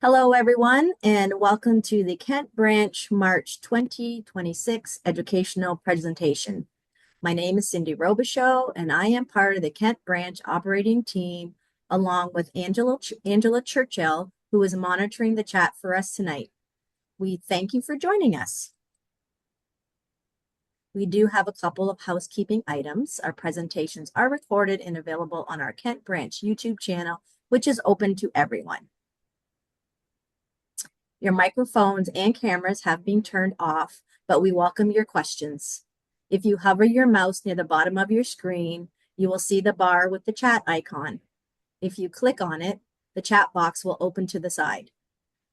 Hello, everyone, and welcome to the Kent Branch March 2026 educational presentation. My name is Cindy Robichaux, and I am part of the Kent Branch operating team, along with Angela Churchill, who is monitoring the chat for us tonight. We thank you for joining us. We do have a couple of housekeeping items. Our presentations are recorded and available on our Kent Branch YouTube channel, which is open to everyone. Your microphones and cameras have been turned off, but we welcome your questions. If you hover your mouse near the bottom of your screen, you will see the bar with the chat icon. If you click on it, the chat box will open to the side.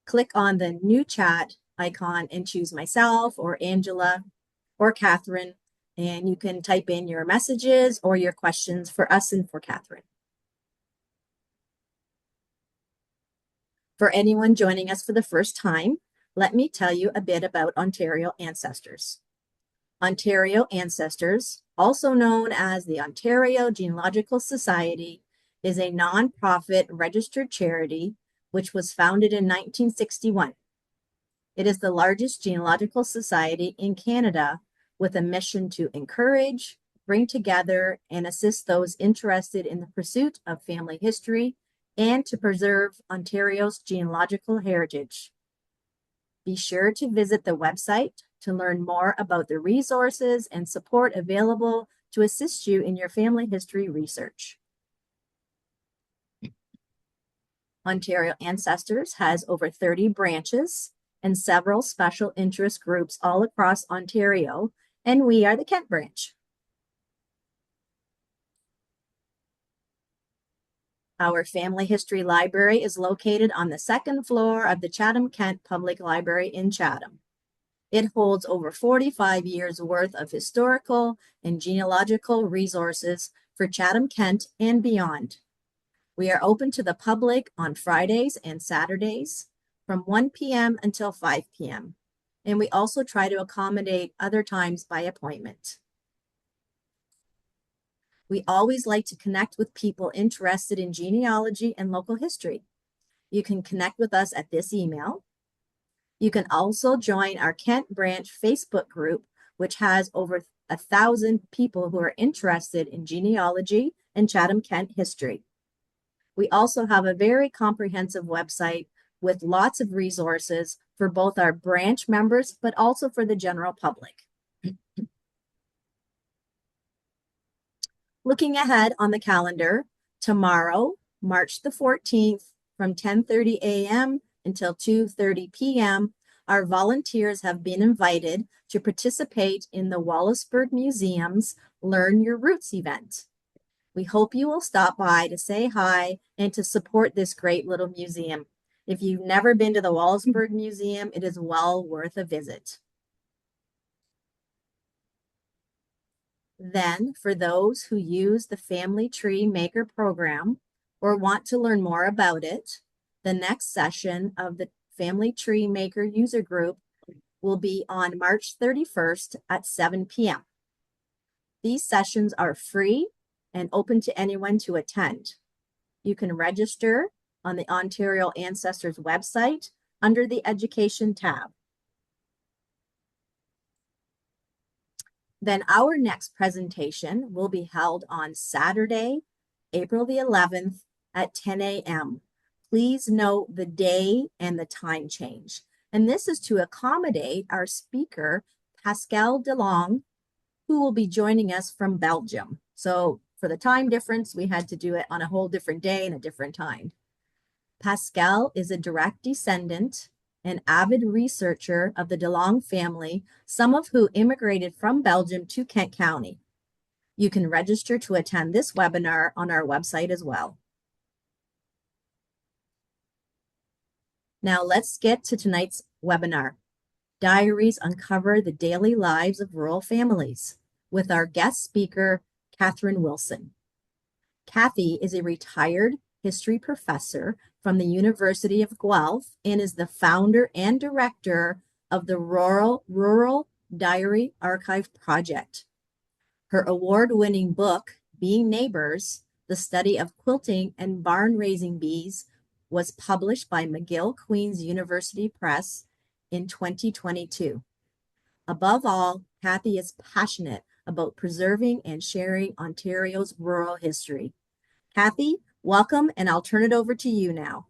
Click on the new chat icon and choose myself or Angela or Catherine, and you can type in your messages or your questions for us and for Catherine. For anyone joining us for the first time, let me tell you a bit about Ontario Ancestors. Ontario Ancestors, also known as the Ontario Genealogical Society, is a nonprofit registered charity which was founded in 1961. It is the largest genealogical society in Canada with a mission to encourage, bring together, and assist those interested in the pursuit of family history and to preserve Ontario's genealogical heritage. Be sure to visit the website to learn more about the resources and support available to assist you in your family history research. Ontario Ancestors has over 30 branches and several special interest groups all across Ontario, and we are the Kent Branch. Our family history library is located on the second floor of the Chatham-Kent Public Library in Chatham. It holds over 45 years worth of historical and genealogical resources for Chatham-Kent and beyond. We are open to the public on Fridays and Saturdays from 1 p.m. until 5 p.m. And we also try to accommodate other times by appointment. We always like to connect with people interested in genealogy and local history. You can connect with us at this email. You can also join our Kent Branch Facebook group, which has over 1,000 people who are interested in genealogy and Chatham-Kent history. We also have a very comprehensive website with lots of resources for both our branch members, but also for the general public. Looking ahead on the calendar, tomorrow, March the 14th, from 10:30 a.m. until 2:30 p.m., our volunteers have been invited to participate in the Wallaceburg Museum's Learn Your Roots event. We hope you will stop by to say hi and to support this great little museum. If you've never been to the Wallaceburg Museum, it is well worth a visit. Then, for those who use the Family Tree Maker program or want to learn more about it, the next session of the Family Tree Maker user group will be on March 31st at 7 p.m. These sessions are free and open to anyone to attend. You can register on the Ontario Ancestors website under the Education tab. Then our next presentation will be held on Saturday, April the 11th at 10 a.m. Please note the day and the time change. And this is to accommodate our speaker, Pascal DeLong, who will be joining us from Belgium. So for the time difference, we had to do it on a whole different day and a different time. Pascal is a direct descendant an avid researcher of the DeLong family, some of who immigrated from Belgium to Kent County. You can register to attend this webinar on our website as well. Now let's get to tonight's webinar. Diaries uncover the daily lives of rural families with our guest speaker, Catherine Wilson. Kathy is a retired history professor from the University of Guelph and is the founder and director of the Rural Diary Archive Project. Her award-winning book, Being Neighbors, The Study of Quilting and Barn Raising Bees, was published by McGill Queen's University Press in 2022. Above all, Kathy is passionate about preserving and sharing Ontario's rural history. Kathy, welcome, and I'll turn it over to you now.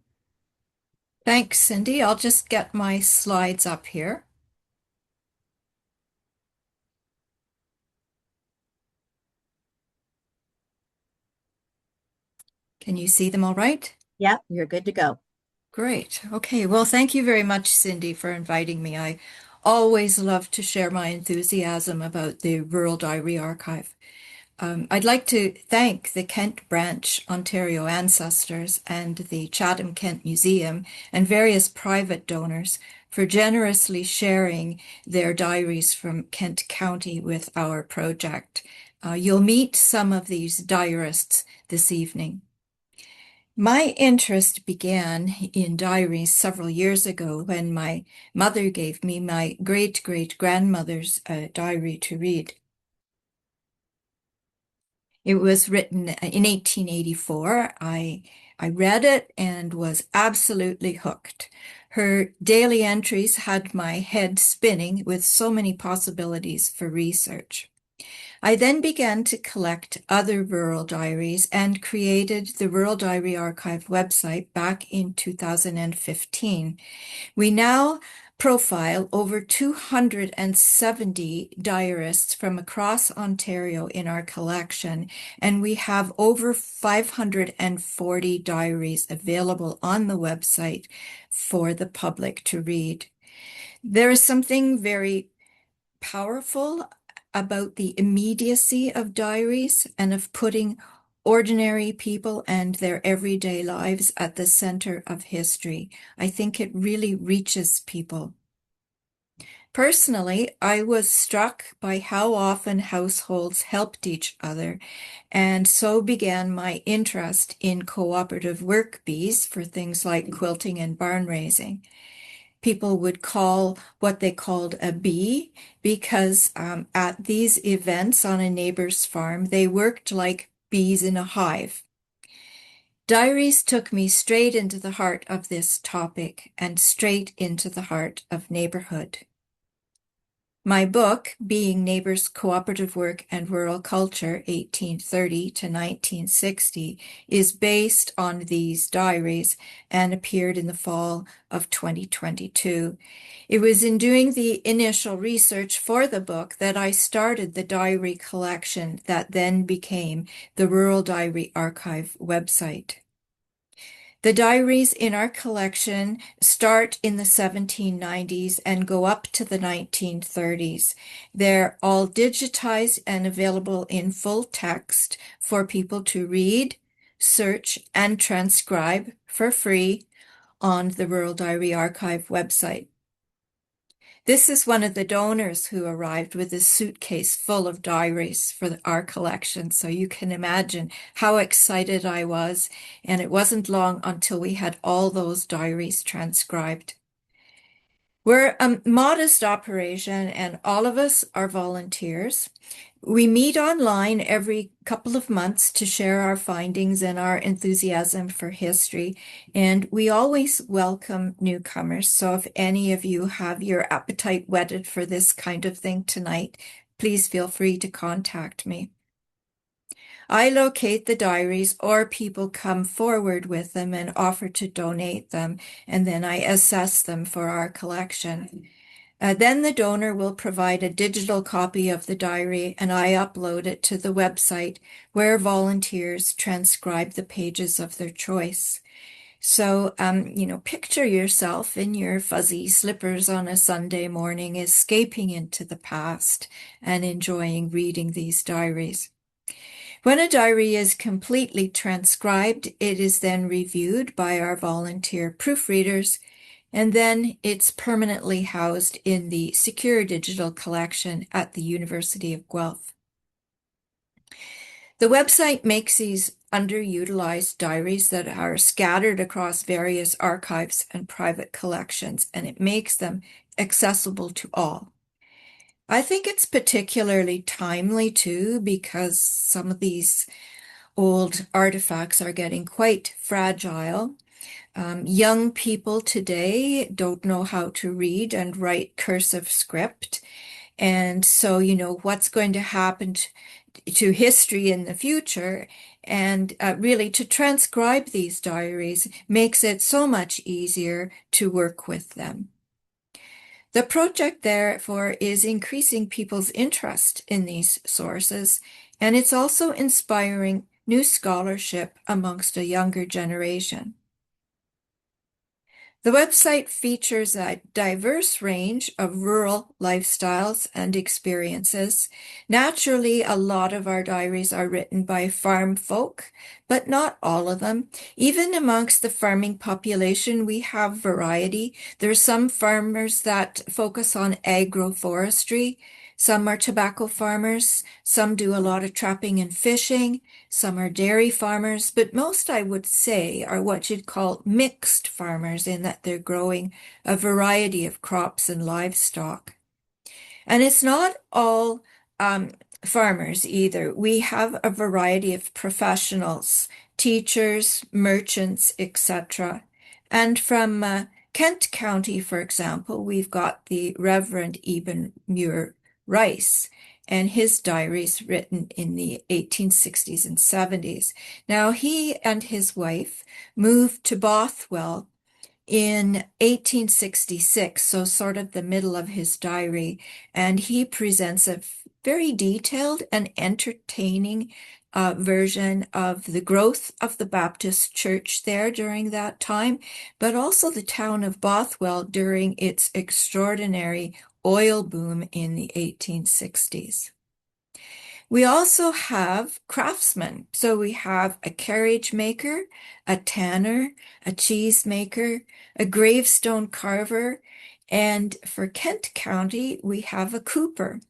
Thanks, Cindy. I'll just get my slides up here. Can you see them all right? Yep, you're good to go. Great. Okay. Well, thank you very much, Cindy, for inviting me. I always love to share my enthusiasm about the Rural Diary Archive. I'd like to thank the Kent Branch Ontario Ancestors and the Chatham Kent Museum and various private donors for generously sharing their diaries from Kent County with our project. You'll meet some of these diarists this evening. My interest began in diaries several years ago when my mother gave me my great-great-grandmother's diary to read. It was written in 1884. I read it and was absolutely hooked. Her daily entries had my head spinning with so many possibilities for research. I then began to collect other rural diaries and created the Rural Diary Archive website back in 2015. We now profile over 270 diarists from across Ontario in our collection, and we have over 540 diaries available on the website for the public to read. There is something very powerful about the immediacy of diaries and of putting ordinary people and their everyday lives at the center of history. I think it really reaches people. Personally, I was struck by how often households helped each other, and so began my interest in cooperative work bees for things like quilting and barn raising. People would call what they called a bee because at these events on a neighbor's farm, they worked like bees in a hive. Diaries took me straight into the heart of this topic and straight into the heart of neighborhood. My book, Being Neighbors, Cooperative Work and Rural Culture, 1830 to 1960, is based on these diaries and appeared in the fall of 2022. It was in doing the initial research for the book that I started the diary collection that then became the Rural Diary Archive website. The diaries in our collection start in the 1790s and go up to the 1930s. They're all digitized and available in full text for people to read, search, and transcribe for free on the Rural Diary Archive website. This is one of the donors who arrived with a suitcase full of diaries for our collection, so you can imagine how excited I was, and it wasn't long until we had all those diaries transcribed. We're a modest operation, and all of us are volunteers. We meet online every couple of months to share our findings and our enthusiasm for history, and we always welcome newcomers. So if any of you have your appetite whetted for this kind of thing tonight, please feel free to contact me. I locate the diaries, or people come forward with them and offer to donate them, and then I assess them for our collection. Then the donor will provide a digital copy of the diary, and I upload it to the website where volunteers transcribe the pages of their choice. So, picture yourself in your fuzzy slippers on a Sunday morning, escaping into the past and enjoying reading these diaries. When a diary is completely transcribed, it is then reviewed by our volunteer proofreaders, and then it's permanently housed in the secure digital collection at the University of Guelph. The website makes these underutilized diaries that are scattered across various archives and private collections, and it makes them accessible to all. I think it's particularly timely too, because some of these old artifacts are getting quite fragile. Young people today don't know how to read and write cursive script. And so, what's going to happen to history in the future? And really, to transcribe these diaries makes it so much easier to work with them. The project, therefore, is increasing people's interest in these sources, and it's also inspiring new scholarship amongst a younger generation. The website features a diverse range of rural lifestyles and experiences. Naturally, a lot of our diaries are written by farm folk, but not all of them. Even amongst the farming population, we have variety. There are some farmers that focus on agroforestry. Some are tobacco farmers. Some do a lot of trapping and fishing. Some are dairy farmers, but most, I would say, are what you'd call mixed farmers in that they're growing a variety of crops and livestock. And it's not all um, farmers either. We have a variety of professionals, teachers, merchants, etc. And from Kent County, for example, we've got the Reverend Eben Muir Rice and his diaries written in the 1860s and 70s. Now, he and his wife moved to Bothwell in 1866, so sort of the middle of his diary, and he presents a very detailed and entertaining version of the growth of the Baptist church there during that time, but also the town of Bothwell during its extraordinary oil boom in the 1860s. We also have craftsmen. So we have a carriage maker, a tanner, a cheese maker, a gravestone carver, and for Kent County, we have a cooper.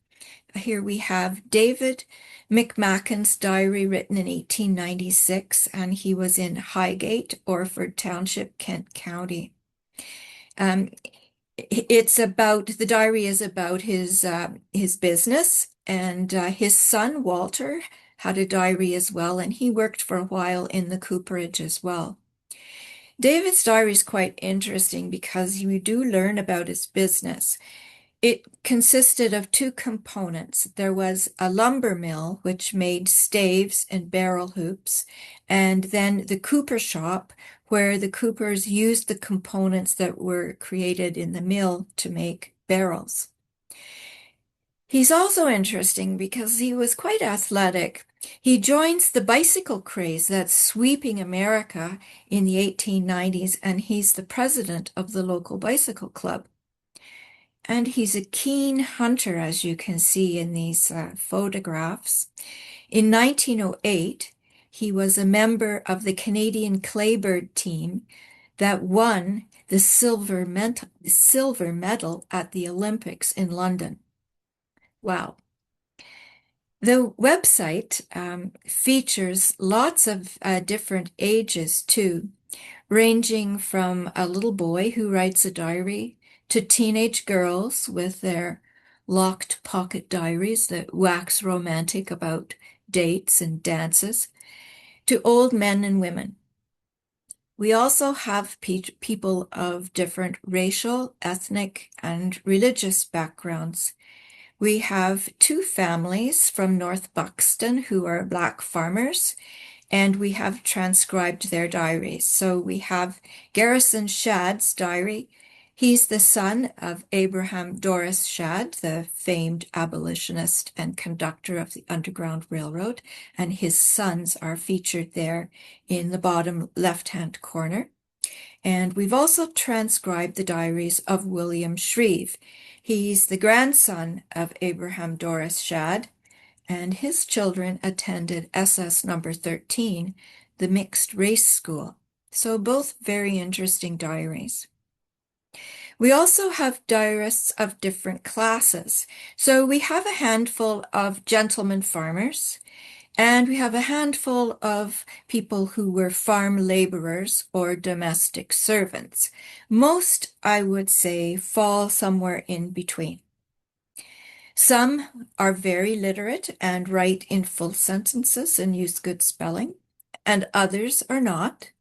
Here we have David McMacken's diary written in 1896, and he was in Highgate, Orford Township, Kent County. Um, the diary is about his business, and his son Walter had a diary as well, and he worked for a while in the cooperage as well. David's diary is quite interesting because you do learn about his business. It consisted of two components. There was a lumber mill, which made staves and barrel hoops, and then the cooper shop, where the coopers used the components that were created in the mill to make barrels. He's also interesting because he was quite athletic. He joins the bicycle craze that's sweeping America in the 1890s, and he's the president of the local bicycle club. And he's a keen hunter, as you can see in these photographs. In 1908, he was a member of the Canadian Claybird team that won the silver medal at the Olympics in London. Wow. The website features lots of different ages too, ranging from a little boy who writes a diary to teenage girls with their locked pocket diaries that wax romantic about dates and dances, to old men and women. We also have people of different racial, ethnic, and religious backgrounds. We have two families from North Buxton who are Black farmers, and we have transcribed their diaries. So we have Garrison Shadd's diary. He's the son of Abraham Doris Shadd, the famed abolitionist and conductor of the Underground Railroad, and his sons are featured there in the bottom left-hand corner. And we've also transcribed the diaries of William Shreve. He's the grandson of Abraham Doris Shadd, and his children attended SS number 13, the mixed race school. So both very interesting diaries. We also have diarists of different classes. So we have a handful of gentlemen farmers, and we have a handful of people who were farm laborers or domestic servants. Most, I would say, fall somewhere in between. Some are very literate and write in full sentences and use good spelling, and others are not.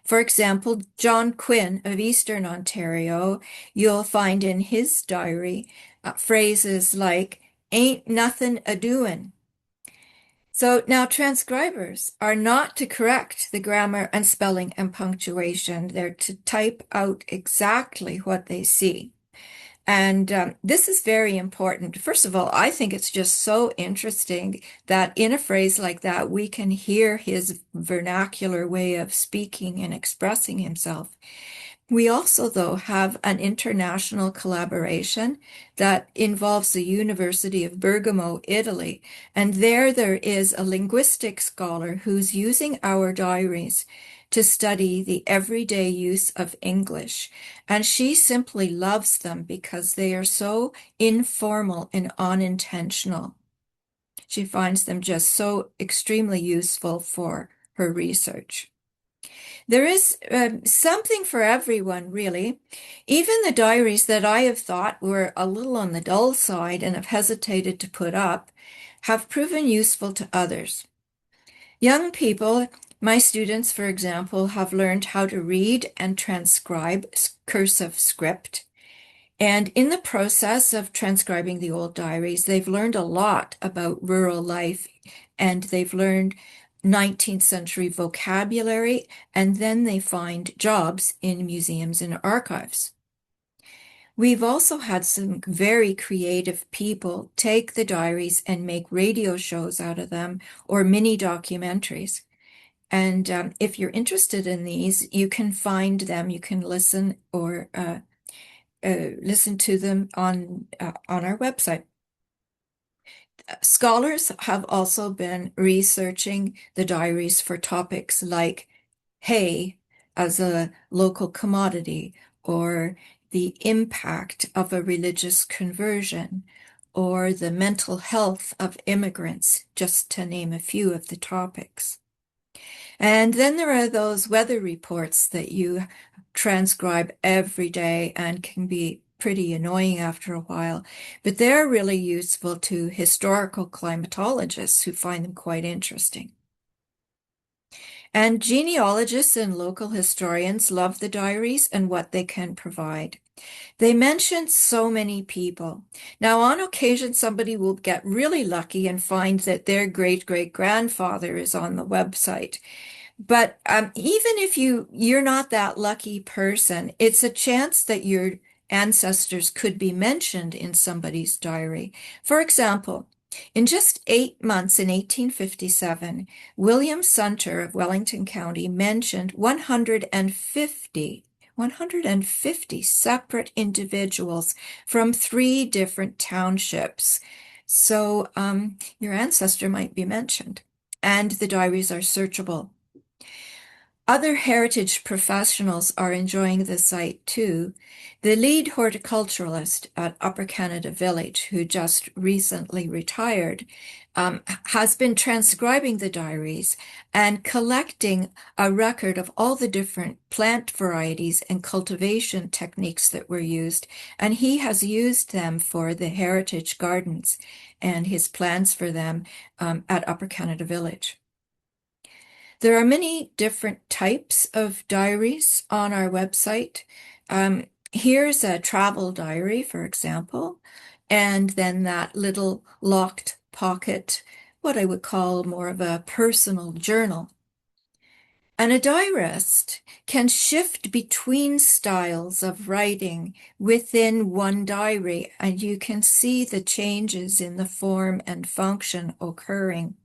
For example, John Quinn of Eastern Ontario, you'll find in his diary phrases like, ain't nothing a doin'. So now transcribers are not to correct the grammar and spelling and punctuation. They're to type out exactly what they see. And this is very important. First of all, I think it's just so interesting that in a phrase like that, we can hear his vernacular way of speaking and expressing himself. We also, though, have an international collaboration that involves the University of Bergamo, Italy. And there is a linguistic scholar who's using our diaries to study the everyday use of English. And she simply loves them because they are so informal and unintentional. She finds them just so extremely useful for her research. There is something for everyone, really. Even the diaries that I have thought were a little on the dull side and have hesitated to put up have proven useful to others. Young people, my students, for example, have learned how to read and transcribe cursive script. And in the process of transcribing the old diaries, they've learned a lot about rural life and they've learned 19th century vocabulary, and then they find jobs in museums and archives. We've also had some very creative people take the diaries and make radio shows out of them or mini documentaries. And if you're interested in these, you can find them, you can listen or listen to them on our website. Scholars have also been researching the diaries for topics like hay as a local commodity, or the impact of a religious conversion, or the mental health of immigrants, just to name a few of the topics. And then there are those weather reports that you transcribe every day and can be pretty annoying after a while, but they're really useful to historical climatologists who find them quite interesting. And genealogists and local historians love the diaries and what they can provide. They mention so many people. Now, on occasion, somebody will get really lucky and find that their great-great-grandfather is on the website. But even if you're not that lucky person, it's a chance that your ancestors could be mentioned in somebody's diary. For example, in just 8 months in 1857, William Sunter of Wellington County mentioned 150 separate individuals from 3 different townships. So your ancestor might be mentioned, and the diaries are searchable. Other heritage professionals are enjoying the site too. The lead horticulturalist at Upper Canada Village, who just recently retired, has been transcribing the diaries and collecting a record of all the different plant varieties and cultivation techniques that were used. And he has used them for the heritage gardens and his plans for them at Upper Canada Village. There are many different types of diaries on our website. Here's a travel diary, for example, and then that little locked pocket, what I would call more of a personal journal. And a diarist can shift between styles of writing within one diary, and you can see the changes in the form and function occurring.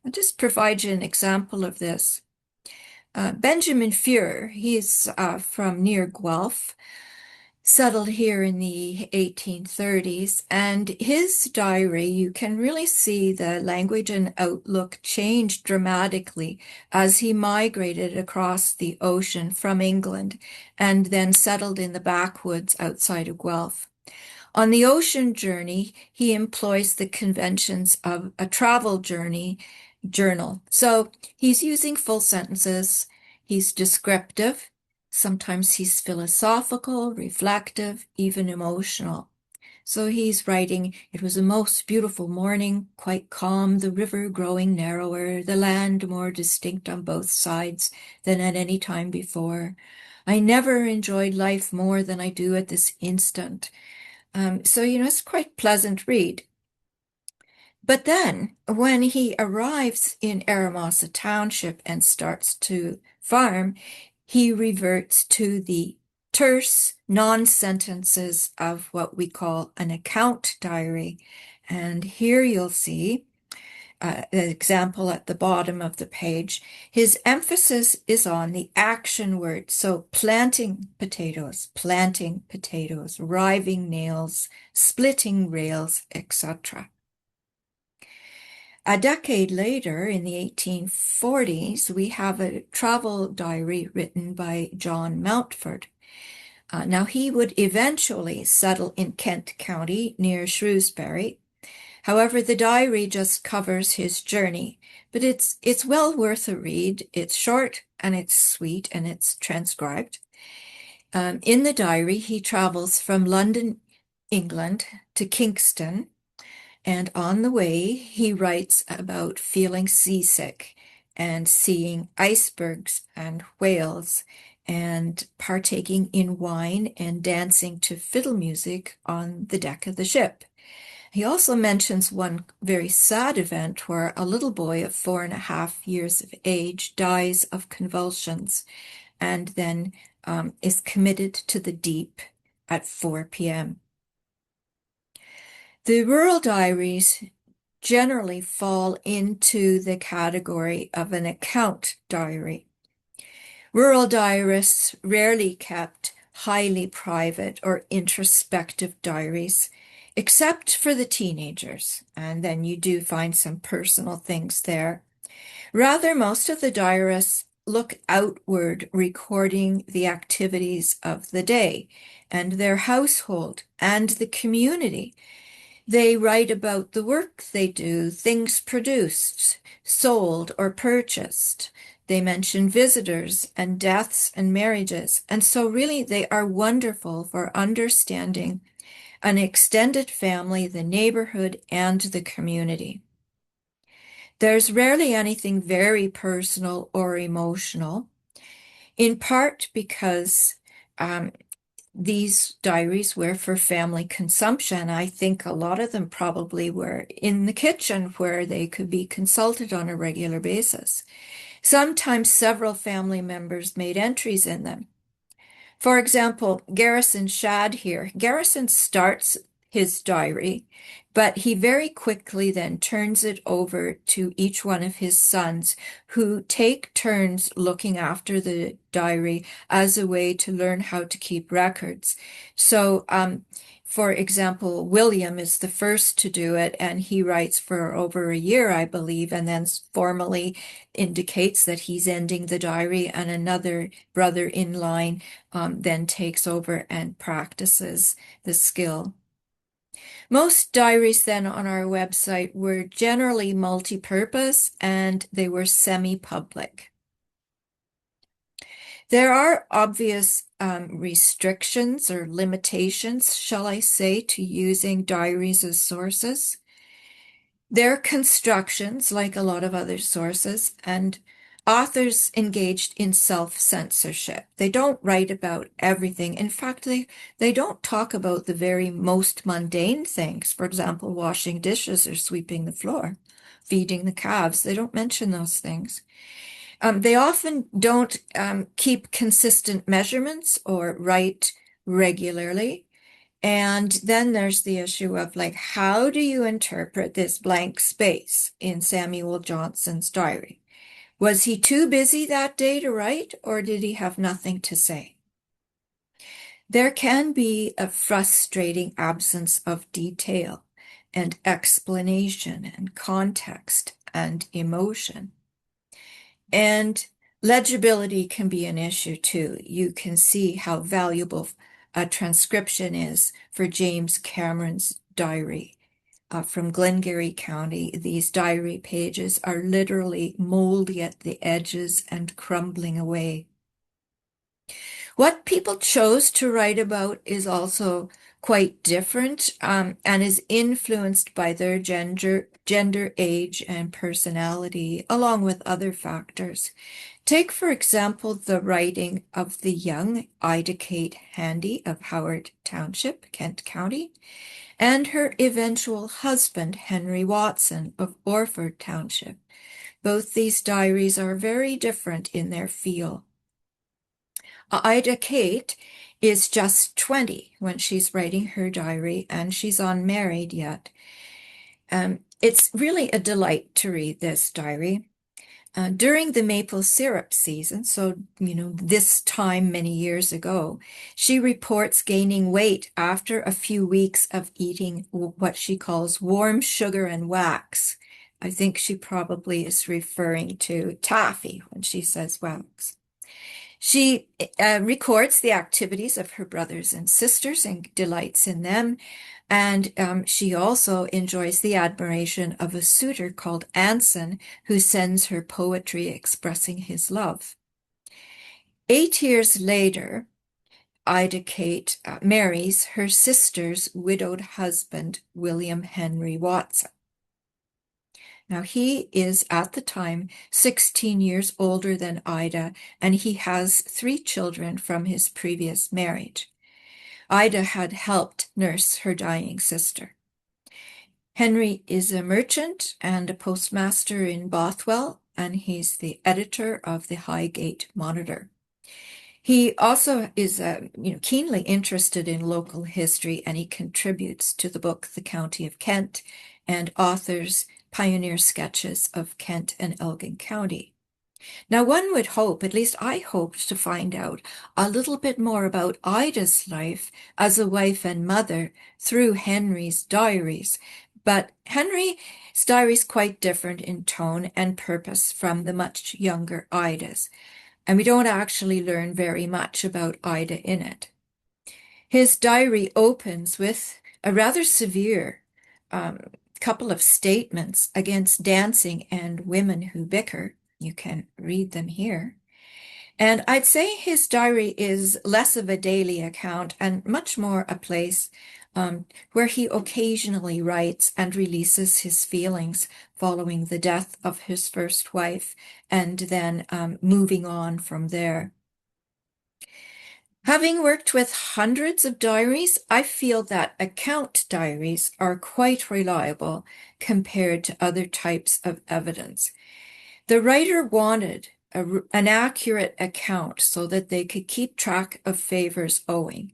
I'll just provide you an example of this. Benjamin Fuhrer, he's from near Guelph, settled here in the 1830s, and his diary, you can really see the language and outlook change dramatically as he migrated across the ocean from England and then settled in the backwoods outside of Guelph. On the ocean journey, he employs the conventions of a travel journal. So he's using full sentences, he's descriptive, sometimes he's philosophical, reflective, even emotional. So he's writing, "It was a most beautiful morning, quite calm, the river growing narrower, the land more distinct on both sides than at any time before. I never enjoyed life more than I do at this instant." So, it's quite pleasant read. But then when he arrives in Aramosa Township and starts to farm, he reverts to the terse non-sentences of what we call an account diary. And here you'll see an example at the bottom of the page. His emphasis is on the action word. So planting potatoes, riving nails, splitting rails, etc. A decade later, in the 1840s, we have a travel diary written by John Mountford. Now, he would eventually settle in Kent County near Shrewsbury. However, the diary just covers his journey, but it's well worth a read. It's short and it's sweet and it's transcribed. In the diary, he travels from London, England, to Kingston. And on the way, he writes about feeling seasick and seeing icebergs and whales and partaking in wine and dancing to fiddle music on the deck of the ship. He also mentions one very sad event where a little boy of 4.5 years of age dies of convulsions and then is committed to the deep at 4 p.m. The rural diaries generally fall into the category of an account diary. Rural diarists rarely kept highly private or introspective diaries, except for the teenagers, and then you do find some personal things there. Rather, most of the diarists look outward, recording the activities of the day and their household and the community. They write about the work they do, things produced, sold, or purchased. They mention visitors and deaths and marriages. And so really they are wonderful for understanding an extended family, the neighborhood, and the community. There's rarely anything very personal or emotional, in part because these diaries were for family consumption. I think a lot of them probably were in the kitchen where they could be consulted on a regular basis. Sometimes several family members made entries in them. For example, Garrison Shad here. Garrison starts his diary, but he very quickly then turns it over to each one of his sons, who take turns looking after the diary as a way to learn how to keep records. So, for example, William is the first to do it, and he writes for over a year, I believe, and then formally indicates that he's ending the diary, and another brother in line then takes over and practices the skill. Most diaries then on our website were generally multi-purpose and they were semi-public. There are obvious restrictions or limitations, shall I say, to using diaries as sources. They're constructions, like a lot of other sources, and authors engaged in self-censorship. They don't write about everything. In fact, they don't talk about the very most mundane things. For example, washing dishes or sweeping the floor, feeding the calves. They don't mention those things. They often don't keep consistent measurements or write regularly. And then there's the issue of like, how do you interpret this blank space in Samuel Johnson's diary? Was he too busy that day to write, or did he have nothing to say? There can be a frustrating absence of detail and explanation and context and emotion. And legibility can be an issue too. You can see how valuable a transcription is for James Cameron's diary from Glengarry County. These diary pages are literally moldy at the edges and crumbling away. What people chose to write about is also quite different, and is influenced by their gender, age, and personality, along with other factors. Take, for example, the writing of the young Ida Kate Handy of Howard Township, Kent County, and her eventual husband, Henry Watson of Orford Township. Both these diaries are very different in their feel. Ida Kate is just 20 when she's writing her diary, and she's unmarried yet. It's really a delight to read this diary. During the maple syrup season, so, this time many years ago, she reports gaining weight after a few weeks of eating what she calls warm sugar and wax. I think she probably is referring to taffy when she says wax. She records the activities of her brothers and sisters and delights in them. And she also enjoys the admiration of a suitor called Anson, who sends her poetry expressing his love. 8 years later, Ida Kate marries her sister's widowed husband, William Henry Watson. Now, he is at the time 16 years older than Ida, and he has 3 children from his previous marriage. Ida had helped nurse her dying sister. Henry is a merchant and a postmaster in Bothwell, and he's the editor of the Highgate Monitor. He also is keenly interested in local history, and he contributes to the book The County of Kent and authors pioneer sketches of Kent and Elgin County. Now, one would hope, at least I hoped, to find out a little bit more about Ida's life as a wife and mother through Henry's diaries. But Henry's diary is quite different in tone and purpose from the much younger Ida's, and we don't actually learn very much about Ida in it. His diary opens with a rather severe couple of statements against dancing and women who bicker. You can read them here. And I'd say his diary is less of a daily account and much more a place where he occasionally writes and releases his feelings following the death of his first wife, and then moving on from there. Having worked with hundreds of diaries, I feel that account diaries are quite reliable compared to other types of evidence. The writer wanted an accurate account so that they could keep track of favors owing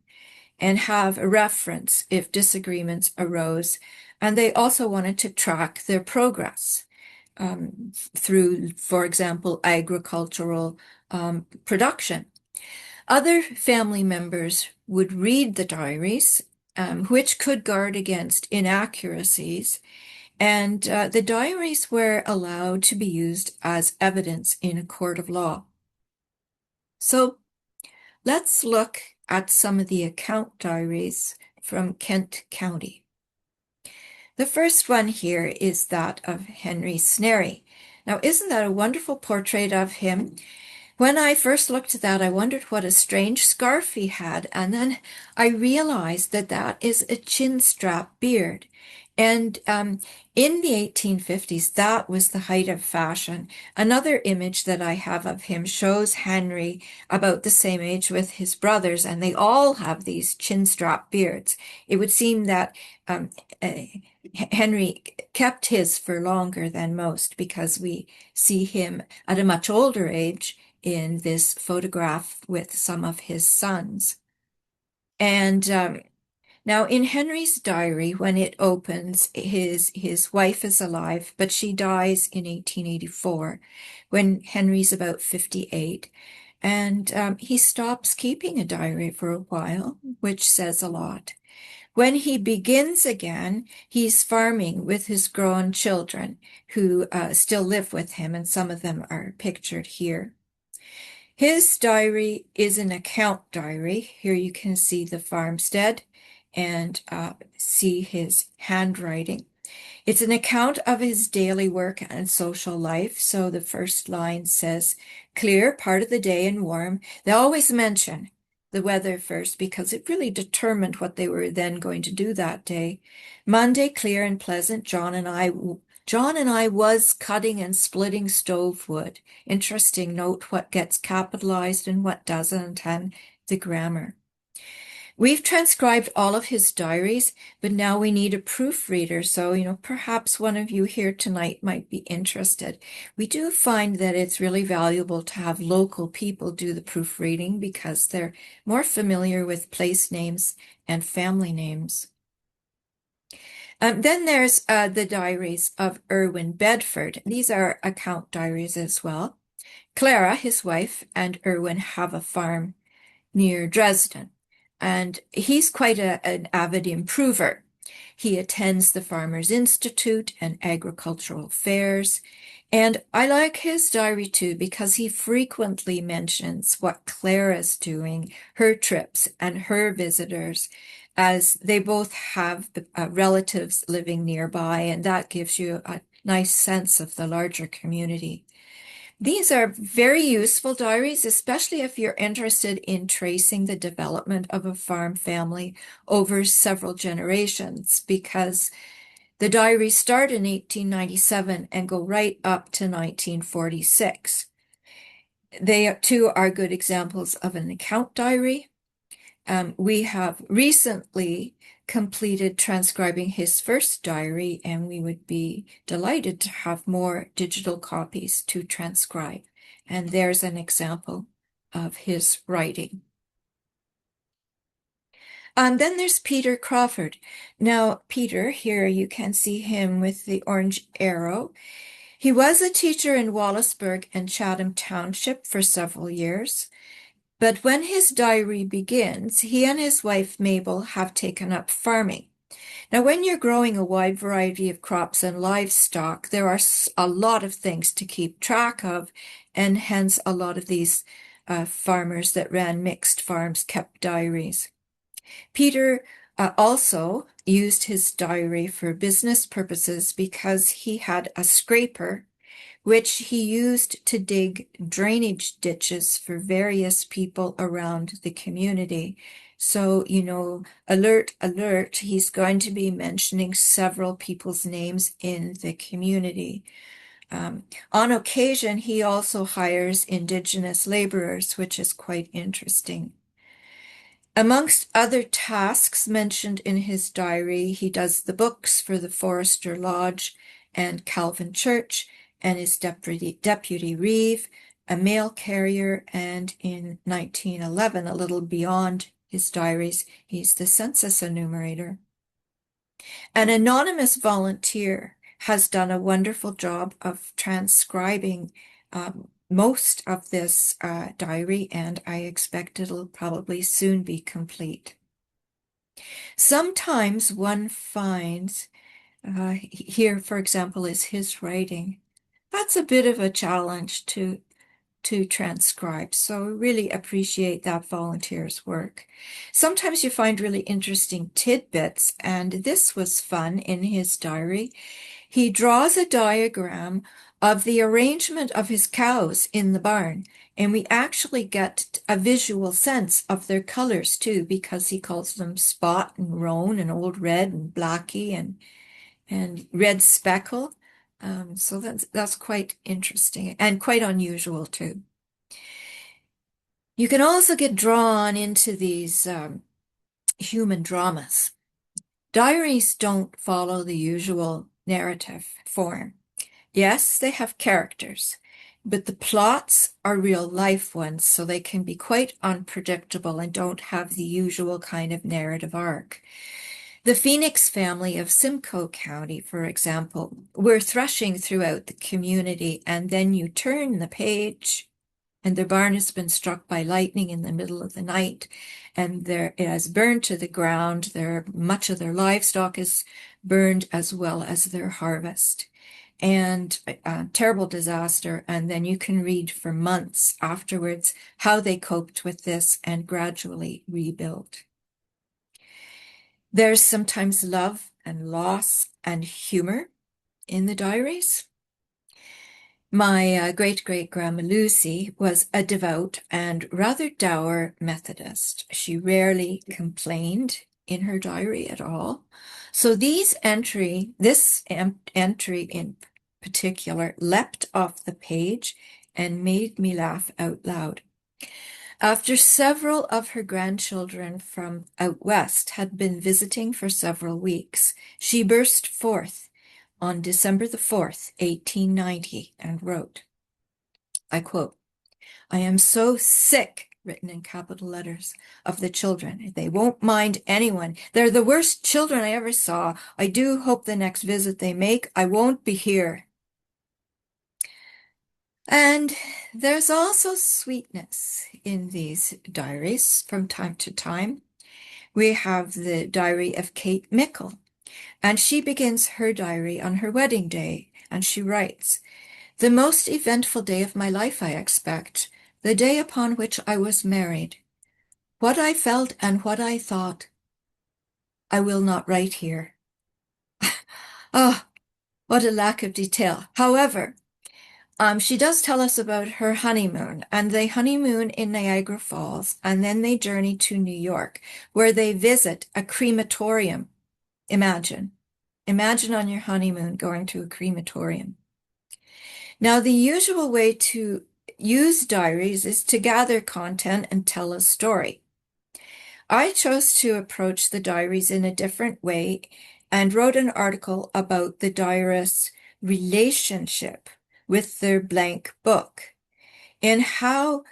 and have a reference if disagreements arose. And they also wanted to track their progress through, for example, agricultural production. Other family members would read the diaries, which could guard against inaccuracies, and the diaries were allowed to be used as evidence in a court of law. So let's look at some of the account diaries from Kent County. The first one here is that of Henry Snary. Now, isn't that a wonderful portrait of him? When I first looked at that, I wondered what a strange scarf he had, and then I realized that that is a chin strap beard. And in the 1850s, that was the height of fashion. Another image that I have of him shows Henry about the same age with his brothers, and they all have these chin strap beards. It would seem that Henry kept his for longer than most, because we see him at a much older age in this photograph with some of his sons. And now in Henry's diary, when it opens, his wife is alive, but she dies in 1884 when Henry's about 58. And he stops keeping a diary for a while, which says a lot. When he begins again, he's farming with his grown children who still live with him, and some of them are pictured here. His diary is an account diary. Here you can see the farmstead and see his handwriting. It's an account of his daily work and social life. So the first line says, clear, part of the day and warm. They always mention the weather first because it really determined what they were then going to do that day. Monday, clear and pleasant. John and I was cutting and splitting stove wood. Interesting note what gets capitalized and what doesn't, and the grammar. We've transcribed all of his diaries, but now we need a proofreader. So, perhaps one of you here tonight might be interested. We do find that it's really valuable to have local people do the proofreading because they're more familiar with place names and family names. Then there's the diaries of Irwin Bedford. These are account diaries as well. Clara, his wife, and Irwin have a farm near Dresden, and he's quite an avid improver. He attends the Farmers Institute and agricultural fairs, and I like his diary too because he frequently mentions what Clara's doing, her trips, and her visitors, as they both have relatives living nearby, and that gives you a nice sense of the larger community. These are very useful diaries, especially if you're interested in tracing the development of a farm family over several generations, because the diaries start in 1897 and go right up to 1946. They too are good examples of an account diary. We have recently completed transcribing his first diary, and we would be delighted to have more digital copies to transcribe. And there's an example of his writing. And then there's Peter Crawford. Now, Peter, here you can see him with the orange arrow. He was a teacher in Wallaceburg and Chatham Township for several years. But when his diary begins, he and his wife Mabel have taken up farming. Now, when you're growing a wide variety of crops and livestock, there are a lot of things to keep track of, and hence a lot of these farmers that ran mixed farms kept diaries. Peter also used his diary for business purposes because he had a scraper which he used to dig drainage ditches for various people around the community. So, alert, alert, he's going to be mentioning several people's names in the community. On occasion, he also hires Indigenous laborers, which is quite interesting. Amongst other tasks mentioned in his diary, he does the books for the Forester Lodge and Calvin Church, and is deputy reeve, a mail carrier, and in 1911, a little beyond his diaries, he's the census enumerator. An anonymous volunteer has done a wonderful job of transcribing most of this diary, and I expect it'll probably soon be complete. Sometimes one finds, here, for example, is his writing. That's a bit of a challenge to transcribe, so really appreciate that volunteer's work. Sometimes you find really interesting tidbits, and this was fun in his diary. He draws a diagram of the arrangement of his cows in the barn, and we actually get a visual sense of their colors too, because he calls them Spot and Roan and Old Red and Blackie and Red Speckle. So that's quite interesting and quite unusual too. You can also get drawn into these human dramas. Diaries don't follow the usual narrative form. Yes, they have characters, but the plots are real life ones, so they can be quite unpredictable and don't have the usual kind of narrative arc. The Phoenix family of Simcoe County, for example, were threshing throughout the community, and then you turn the page and their barn has been struck by lightning in the middle of the night, and it has burned to the ground. Much of their livestock is burned, as well as their harvest. And a terrible disaster. And then you can read for months afterwards how they coped with this and gradually rebuilt. There's sometimes love and loss and humor in the diaries. My great-great-grandma Lucy was a devout and rather dour Methodist. She rarely complained in her diary at all. So this entry in particular leapt off the page and made me laugh out loud. After several of her grandchildren from out west had been visiting for several weeks, she burst forth on December the 4th, 1890, and wrote, I quote, I am so sick, written in capital letters, of the children. They won't mind anyone. They're the worst children I ever saw. I do hope the next visit they make, I won't be here. And there's also sweetness in these diaries from time to time. We have the diary of Kate Mickle, and she begins her diary on her wedding day, and she writes, the most eventful day of my life, I expect, the day upon which I was married. What I felt and what I thought, I will not write here. Oh, what a lack of detail. However, she does tell us about her honeymoon, and they honeymoon in Niagara Falls, and then they journey to New York, where they visit a crematorium. Imagine. Imagine on your honeymoon going to a crematorium. Now, the usual way to use diaries is to gather content and tell a story. I chose to approach the diaries in a different way and wrote an article about the diarist's relationship with their blank book and how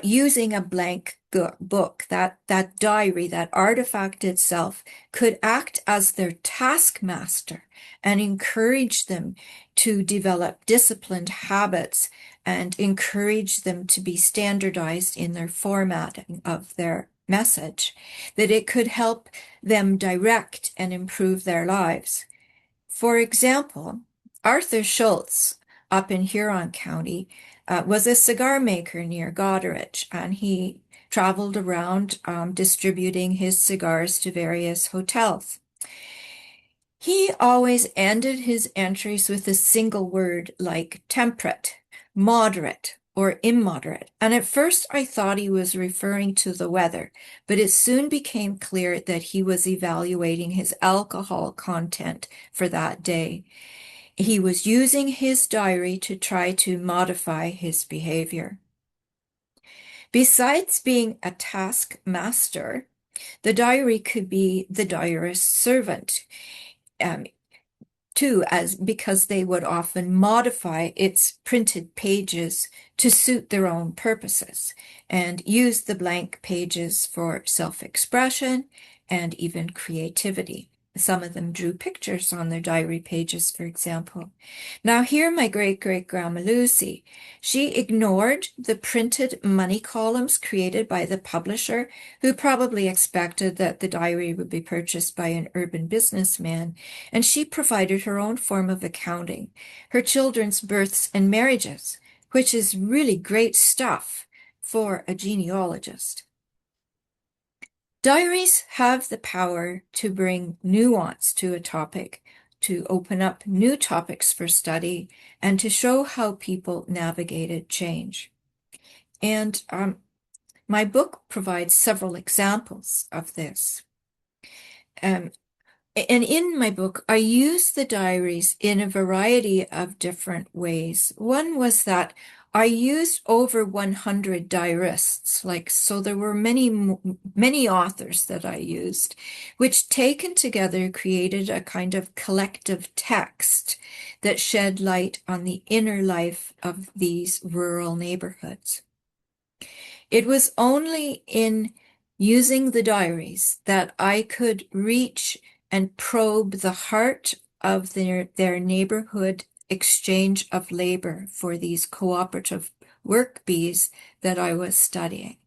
using a blank book, that diary, that artifact itself, could act as their taskmaster and encourage them to develop disciplined habits and encourage them to be standardized in their formatting of their message, that it could help them direct and improve their lives. For example, Arthur Schultz up in Huron County was a cigar maker near Goderich, and he traveled around distributing his cigars to various hotels. He always ended his entries with a single word like temperate, moderate, or immoderate. And at first I thought he was referring to the weather, but it soon became clear that he was evaluating his alcohol content for that day. He was using his diary to try to modify his behavior. Besides being a taskmaster, the diary could be the diarist's servant. Um, too, as because they would often modify its printed pages to suit their own purposes and use the blank pages for self-expression and even creativity. Some of them drew pictures on their diary pages, for example. Now, here, my great-great-grandma Lucy, she ignored the printed money columns created by the publisher, who probably expected that the diary would be purchased by an urban businessman, and she provided her own form of accounting, her children's births and marriages, which is really great stuff for a genealogist. Diaries have the power to bring nuance to a topic, to open up new topics for study, and to show how people navigated change. And my book provides several examples of this. And in my book, I used the diaries in a variety of different ways. One was that I used over 100 diarists, so there were many authors that I used, which taken together created a kind of collective text that shed light on the inner life of these rural neighborhoods. It was only in using the diaries that I could reach and probe the heart of their neighborhood exchange of labor for these cooperative work bees that I was studying,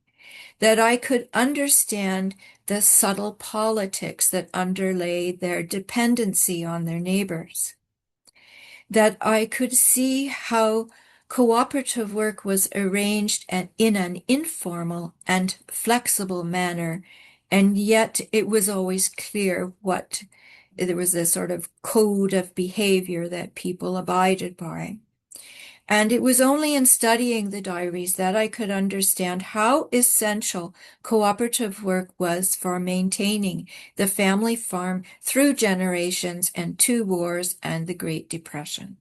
that I could understand the subtle politics that underlay their dependency on their neighbors, that I could see how cooperative work was arranged in an informal and flexible manner, and yet it was always clear there was a sort of code of behavior that people abided by. And it was only in studying the diaries that I could understand how essential cooperative work was for maintaining the family farm through generations and two wars and the Great Depression.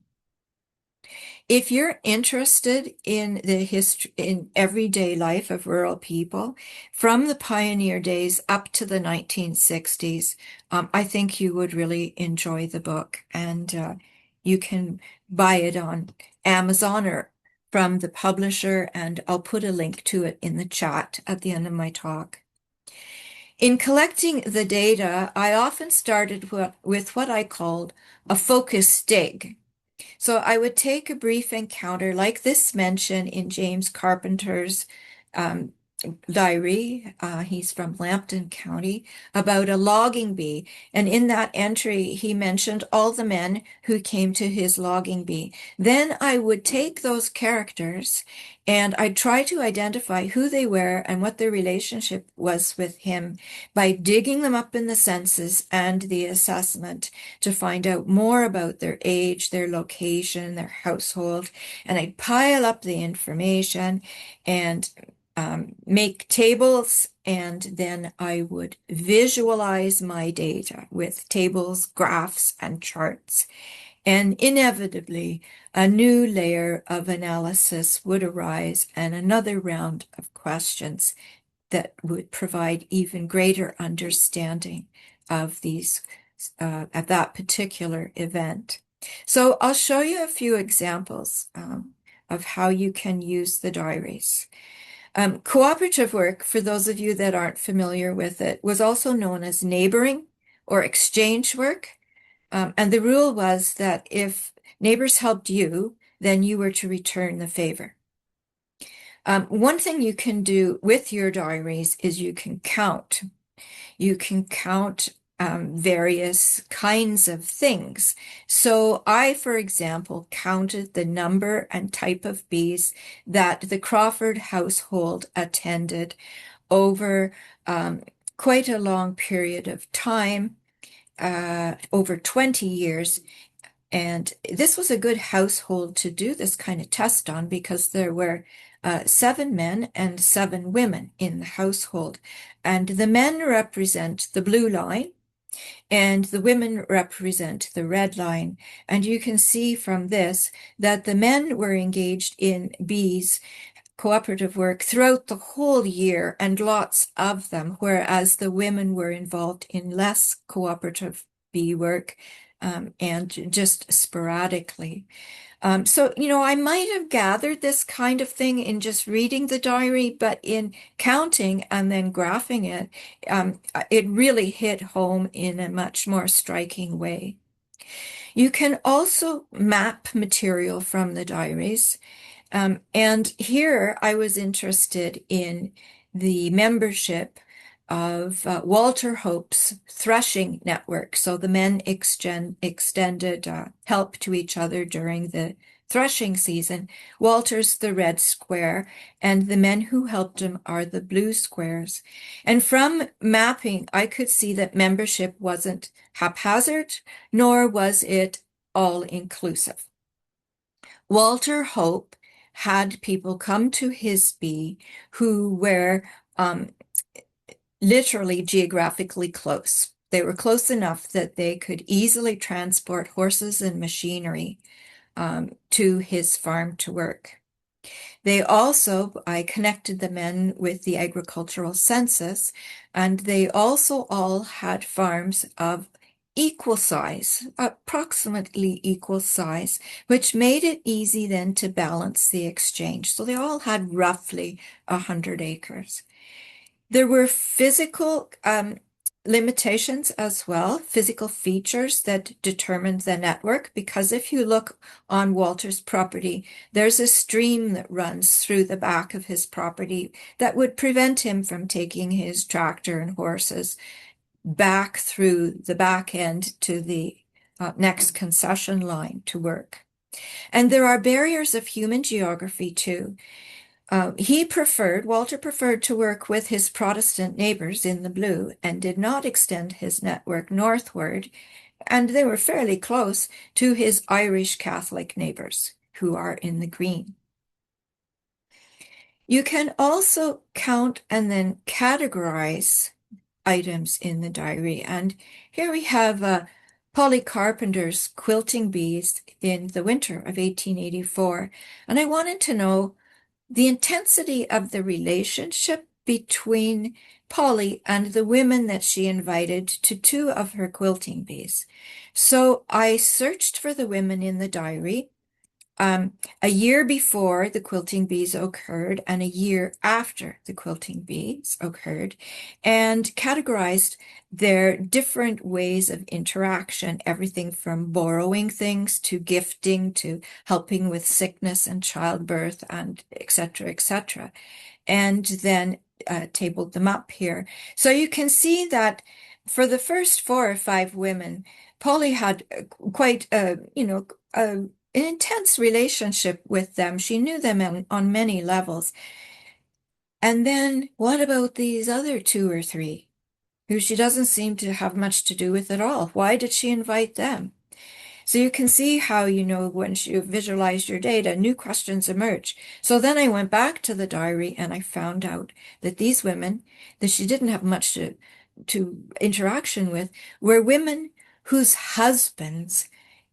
If you're interested in the history in everyday life of rural people from the pioneer days up to the 1960s, I think you would really enjoy the book. And you can buy it on Amazon or from the publisher, and I'll put a link to it in the chat at the end of my talk. In collecting the data, I often started with what I called a focus dig. So I would take a brief encounter like this mention in James Carpenter's um, diary. He's from Lambton County, about a logging bee. And in that entry, he mentioned all the men who came to his logging bee. Then I would take those characters and I'd try to identify who they were and what their relationship was with him by digging them up in the census and the assessment to find out more about their age, their location, their household. And I'd pile up the information and make tables, and then I would visualize my data with tables, graphs, and charts. And inevitably, a new layer of analysis would arise and another round of questions that would provide even greater understanding of these at that particular event. So I'll show you a few examples of how you can use the diaries. Cooperative work, for those of you that aren't familiar with it, was also known as neighboring or exchange work. And the rule was that if neighbors helped you, then you were to return the favor. One thing you can do with your diaries is you can count. You can count various kinds of things. So I, for example, counted the number and type of bees that the Crawford household attended over quite a long period of time, over 20 years. And this was a good household to do this kind of test on because there were 7 men and 7 women in the household. And the men represent the blue line and the women represent the red line. And you can see from this that the men were engaged in bees cooperative work throughout the whole year and lots of them, whereas the women were involved in less cooperative bee work and just sporadically. So, I might have gathered this kind of thing in just reading the diary, but in counting and then graphing it, it really hit home in a much more striking way. You can also map material from the diaries. And here I was interested in the membership of Walter Hope's threshing network. So the men extended help to each other during the threshing season. Walter's the red square, and the men who helped him are the blue squares. And from mapping, I could see that membership wasn't haphazard, nor was it all inclusive. Walter Hope had people come to his bee who were literally geographically close. They were close enough that they could easily transport horses and machinery to his farm to work. I connected the men with the agricultural census, and they also all had farms of equal size, approximately equal size, which made it easy then to balance the exchange. So they all had roughly 100 acres. There were physical limitations as well, physical features that determined the network, because if you look on Walter's property, there's a stream that runs through the back of his property that would prevent him from taking his tractor and horses back through the back end to the next concession line to work. And there are barriers of human geography too. Walter preferred to work with his Protestant neighbors in the blue and did not extend his network northward, and they were fairly close to his Irish Catholic neighbors. who are in the green. You can also count and then categorize items in the diary. And here we have Polly Carpenter's quilting bees in the winter of 1884. And I wanted to know the intensity of the relationship between Polly and the women that she invited to two of her quilting bees. So I searched for the women in the diary um, a year before the quilting bees occurred and a year after the quilting bees occurred, and categorized their different ways of interaction, everything from borrowing things to gifting to helping with sickness and childbirth and etc., etc., and then tabled them up here. So you can see that for the first 4 or 5 women, Polly had quite an intense relationship with them. She knew them on many levels. And then what about these other 2 or 3 who she doesn't seem to have much to do with at all? Why did she invite them? So you can see how, once you visualize your data, new questions emerge. So then I went back to the diary and I found out that these women that she didn't have much to interaction with were women whose husbands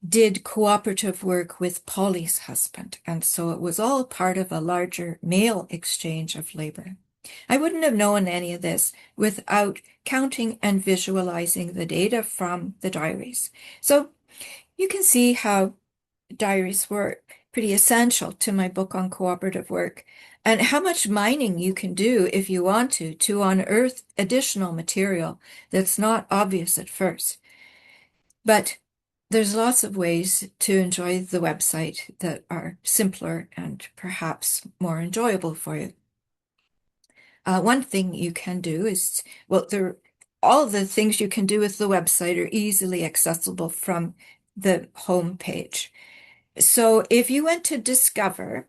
did cooperative work with Polly's husband. And so it was all part of a larger male exchange of labor. I wouldn't have known any of this without counting and visualizing the data from the diaries. So you can see how diaries were pretty essential to my book on cooperative work and how much mining you can do if you want to unearth additional material that's not obvious at first. But there's lots of ways to enjoy the website that are simpler and perhaps more enjoyable for you. One thing you can do is, well, all the things you can do with the website are easily accessible from the home page. So if you went to Discover,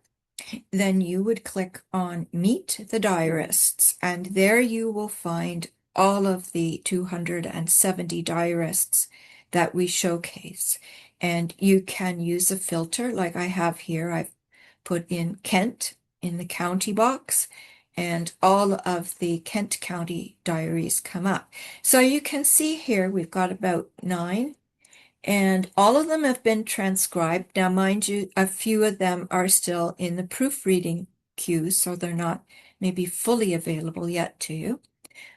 then you would click on Meet the Diarists, and there you will find all of the 270 diarists that we showcase. And you can use a filter like I have here. I've put in Kent in the county box, and all of the Kent County diaries come up. So you can see here we've got about 9. And all of them have been transcribed. Now, mind you, a few of them are still in the proofreading queue, so they're not maybe fully available yet to you.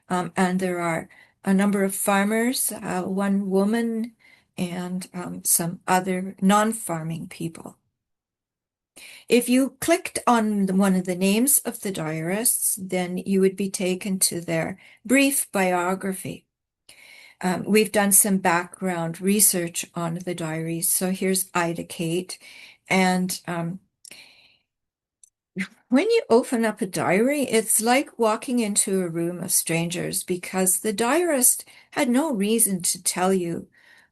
And there are a number of farmers, one woman, and some other non-farming people. If you clicked on one of the names of the diarists, then you would be taken to their brief biography. We've done some background research on the diaries. So here's Ida Kate. And when you open up a diary, it's like walking into a room of strangers because the diarist had no reason to tell you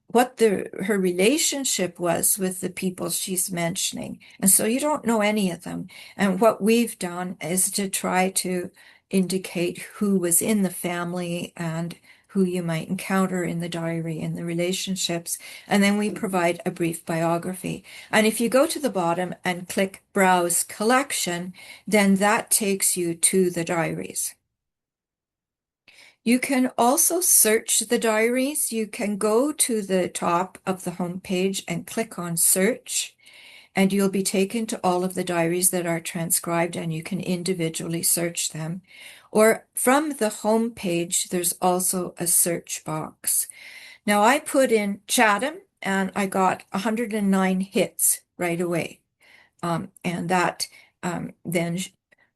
what her relationship was with the people she's mentioning. And so you don't know any of them. And what we've done is to try to indicate who was in the family and who you might encounter in the diary and the relationships. And then we provide a brief biography. And if you go to the bottom and click Browse Collection, then that takes you to the diaries. You can also search the diaries. You can go to the top of the home page and click on Search, and you'll be taken to all of the diaries that are transcribed, and you can individually search them. Or from the home page, there's also a search box. Now, I put in Chatham, and I got 109 hits right away. And that then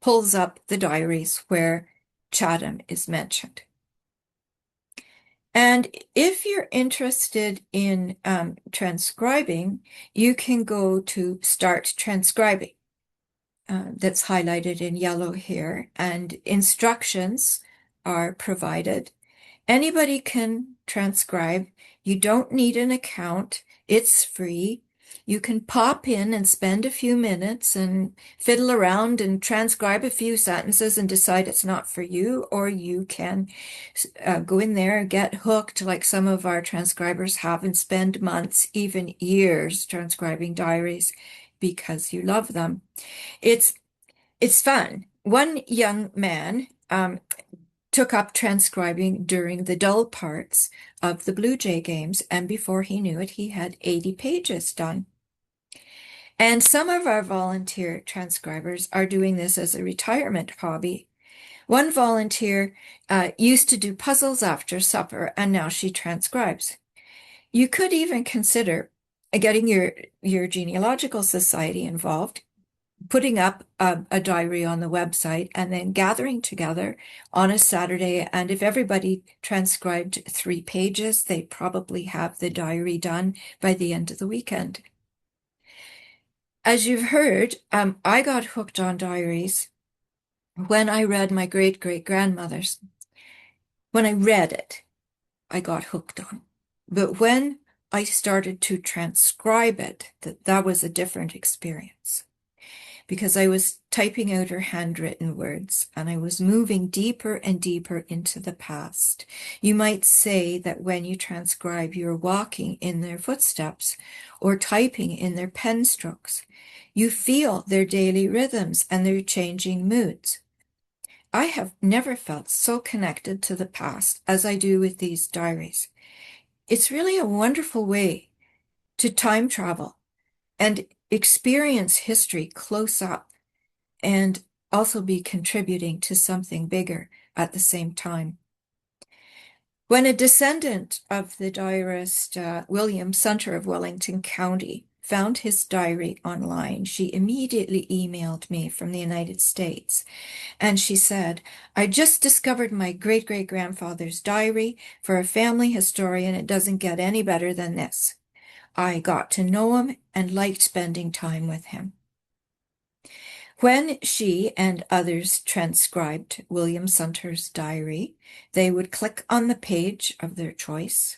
pulls up the diaries where Chatham is mentioned. And if you're interested in transcribing, you can go to Start Transcribing. That's highlighted in yellow here, and instructions are provided. Anybody can transcribe. You don't need an account. It's free. You can pop in and spend a few minutes and fiddle around and transcribe a few sentences and decide it's not for you, or you can go in there and get hooked like some of our transcribers have and spend months, even years, transcribing diaries. because you love them. It's it's fun. One young man took up transcribing during the dull parts of the Blue Jay games, and before he knew it, he had 80 pages done. And some of our volunteer transcribers are doing this as a retirement hobby. One volunteer used to do puzzles after supper, and now she transcribes. You could even consider getting your genealogical society involved, putting up a diary on the website, and then gathering together on a Saturday. And if everybody transcribed 3 pages, they probably have the diary done by the end of the weekend. As you've heard, I got hooked on diaries when I read my great-great-grandmother's. When I read it, I got hooked on. But when I started to transcribe it, that was a different experience, because I was typing out her handwritten words and I was moving deeper and deeper into the past. You might say that when you transcribe, you're walking in their footsteps or typing in their pen strokes. You feel their daily rhythms and their changing moods. I have never felt so connected to the past as I do with these diaries. It's really a wonderful way to time travel and experience history close up and also be contributing to something bigger at the same time. When a descendant of the diarist William Sunter of Wellington County found his diary online, she immediately emailed me from the United States. And she said, I just discovered my great-great-grandfather's diary. For a family historian, it doesn't get any better than this. I got to know him and liked spending time with him. When she and others transcribed William Sunter's diary, they would click on the page of their choice,